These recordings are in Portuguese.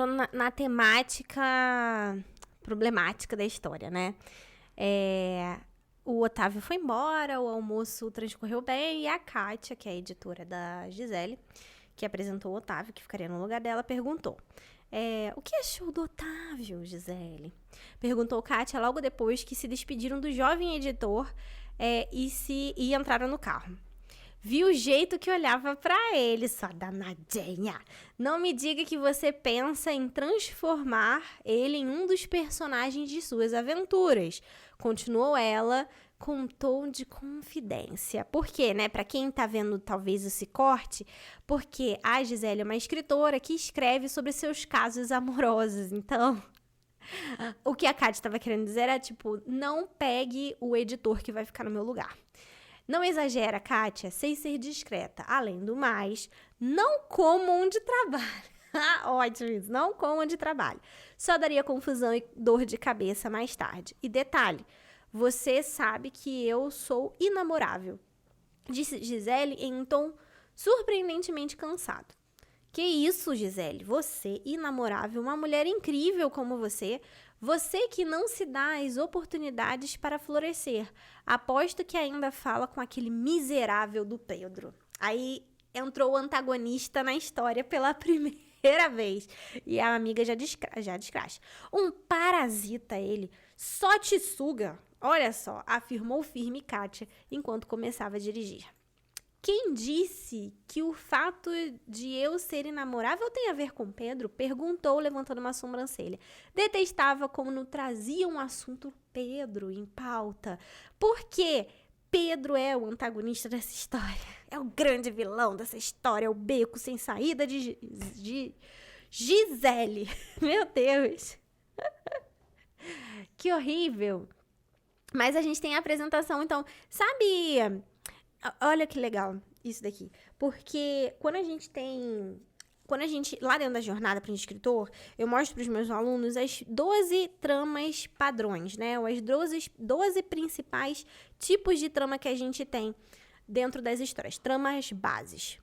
na temática problemática da história, né? O Otávio foi embora, o almoço transcorreu bem, e a Kátia, que é a editora da Gisele, que apresentou o Otávio, que ficaria no lugar dela, perguntou: o que achou do Otávio, Gisele? Perguntou Kátia logo depois que se despediram do jovem editor e entraram no carro. Vi o jeito que olhava pra ele, sua danadinha. Não me diga que você pensa em transformar ele em um dos personagens de suas aventuras. Continuou ela com um tom de confidência. Por quê, né? Pra quem tá vendo talvez esse corte, porque a Gisele é uma escritora que escreve sobre seus casos amorosos. Então, o que a Kátia estava querendo dizer era, tipo, não pegue o editor que vai ficar no meu lugar. Não exagera, Kátia, sei ser discreta. Além do mais, não como onde trabalho. Ótimo isso, não como onde trabalho. Só daria confusão e dor de cabeça mais tarde. E detalhe, você sabe que eu sou inamorável, disse Gisele em um tom surpreendentemente cansado. Que isso, Gisele? Você, inamorável, uma mulher incrível como você que não se dá as oportunidades para florescer. Aposto que ainda fala com aquele miserável do Pedro. Aí entrou o antagonista na história pela primeira vez. E a amiga já descrasca. Um parasita ele, só te suga. Olha só, afirmou firme Kátia enquanto começava a dirigir. Quem disse que o fato de eu ser inamorável tem a ver com Pedro? Perguntou, levantando uma sobrancelha. Detestava como não trazia um assunto Pedro em pauta. Porque Pedro é o antagonista dessa história. É o grande vilão dessa história. É o beco sem saída de Gisele. Meu Deus. Que horrível. Mas a gente tem a apresentação, então, sabe... Olha que legal isso daqui. Porque quando a gente, lá dentro da jornada para o escritor, eu mostro para os meus alunos as 12 tramas padrões, né? Ou as 12 principais tipos de trama que a gente tem dentro das histórias. Tramas bases.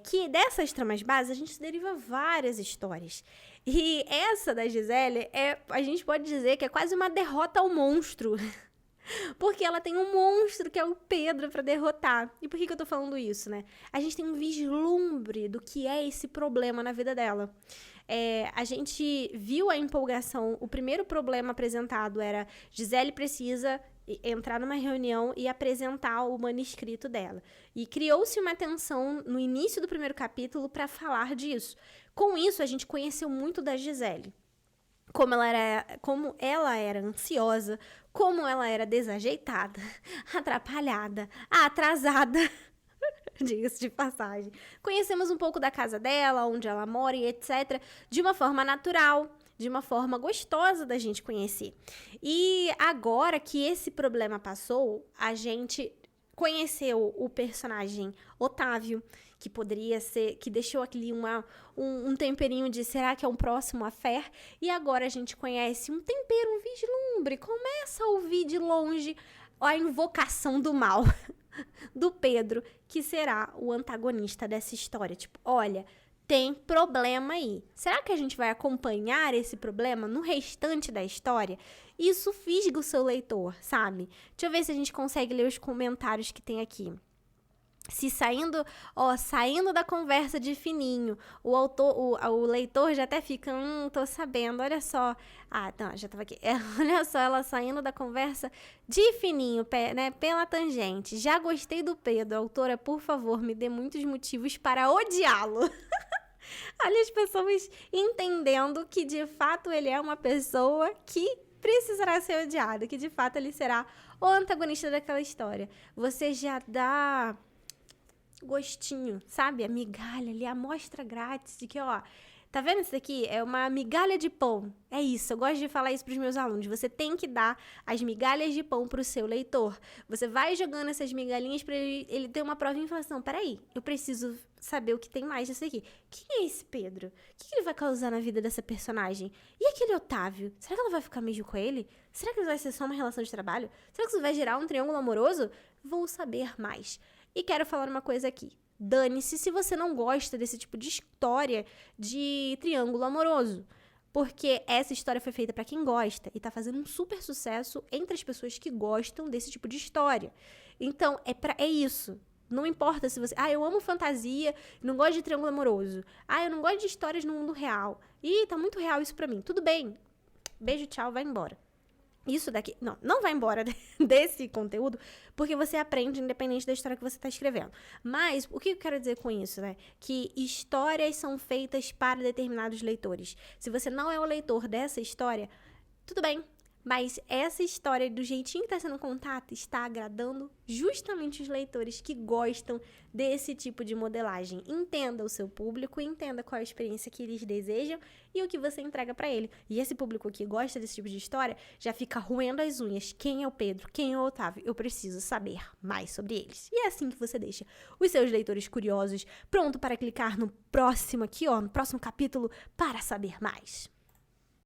Que dessas tramas bases a gente deriva várias histórias. E essa da Gisele, a gente pode dizer que é quase uma derrota ao monstro. Porque ela tem um monstro que é o Pedro para derrotar. E por que eu tô falando isso, né? A gente tem um vislumbre do que é esse problema na vida dela. A gente viu a empolgação. O primeiro problema apresentado era Gisele precisa entrar numa reunião e apresentar o manuscrito dela. E criou-se uma tensão no início do primeiro capítulo para falar disso. Com isso, a gente conheceu muito da Gisele. Como ela era ansiosa, como ela era desajeitada, atrapalhada, atrasada, diga-se de passagem. Conhecemos um pouco da casa dela, onde ela mora e etc, de uma forma natural, de uma forma gostosa da gente conhecer. E agora que esse problema passou, a gente conheceu o personagem Otávio, que poderia ser, que deixou aqui um temperinho de será que é um próximo affair? E agora a gente conhece um tempero, um vislumbre, começa a ouvir de longe a invocação do mal do Pedro, que será o antagonista dessa história. Tipo, olha, tem problema aí. Será que a gente vai acompanhar esse problema no restante da história? Isso fisga o seu leitor, sabe? Deixa eu ver se a gente consegue ler os comentários que tem aqui. Se saindo da conversa de fininho, o leitor já até fica, tô sabendo, olha só. Não, já tava aqui. Olha só, ela saindo da conversa de fininho, né, pela tangente. Já gostei do Pedro, autora, por favor, me dê muitos motivos para odiá-lo. Olha as pessoas entendendo que de fato ele é uma pessoa que precisará ser odiado, que de fato ele será o antagonista daquela história. Você já dá gostinho, sabe? A migalha ali, a amostra grátis de que, tá vendo isso daqui? É uma migalha de pão. É isso, eu gosto de falar isso pros meus alunos. Você tem que dar as migalhas de pão pro seu leitor. Você vai jogando essas migalhinhas pra ele ter uma prova e falar assim, peraí, eu preciso saber o que tem mais disso aqui. Quem é esse Pedro? O que ele vai causar na vida dessa personagem? E aquele Otávio? Será que ela vai ficar mesmo com ele? Será que vai ser só uma relação de trabalho? Será que isso vai gerar um triângulo amoroso? Vou saber mais. E quero falar uma coisa aqui. dane-se se você não gosta desse tipo de história de triângulo amoroso. Porque essa história foi feita pra quem gosta e tá fazendo um super sucesso entre as pessoas que gostam desse tipo de história. Então, é isso. Não importa se você... eu amo fantasia, não gosto de triângulo amoroso. Eu não gosto de histórias no mundo real. Ih, tá muito real isso pra mim. Tudo bem. Beijo, tchau, vai embora. Isso daqui... Não vai embora desse conteúdo, porque você aprende independente da história que você está escrevendo. Mas, o que eu quero dizer com isso, né? Que histórias são feitas para determinados leitores. Se você não é o leitor dessa história, tudo bem. Mas essa história, do jeitinho que está sendo contada, está agradando justamente os leitores que gostam desse tipo de modelagem. Entenda o seu público, entenda qual é a experiência que eles desejam e o que você entrega para ele. E esse público que gosta desse tipo de história já fica roendo as unhas. Quem é o Pedro? Quem é o Otávio? Eu preciso saber mais sobre eles. E é assim que você deixa os seus leitores curiosos, pronto para clicar no próximo aqui, no próximo capítulo, para saber mais.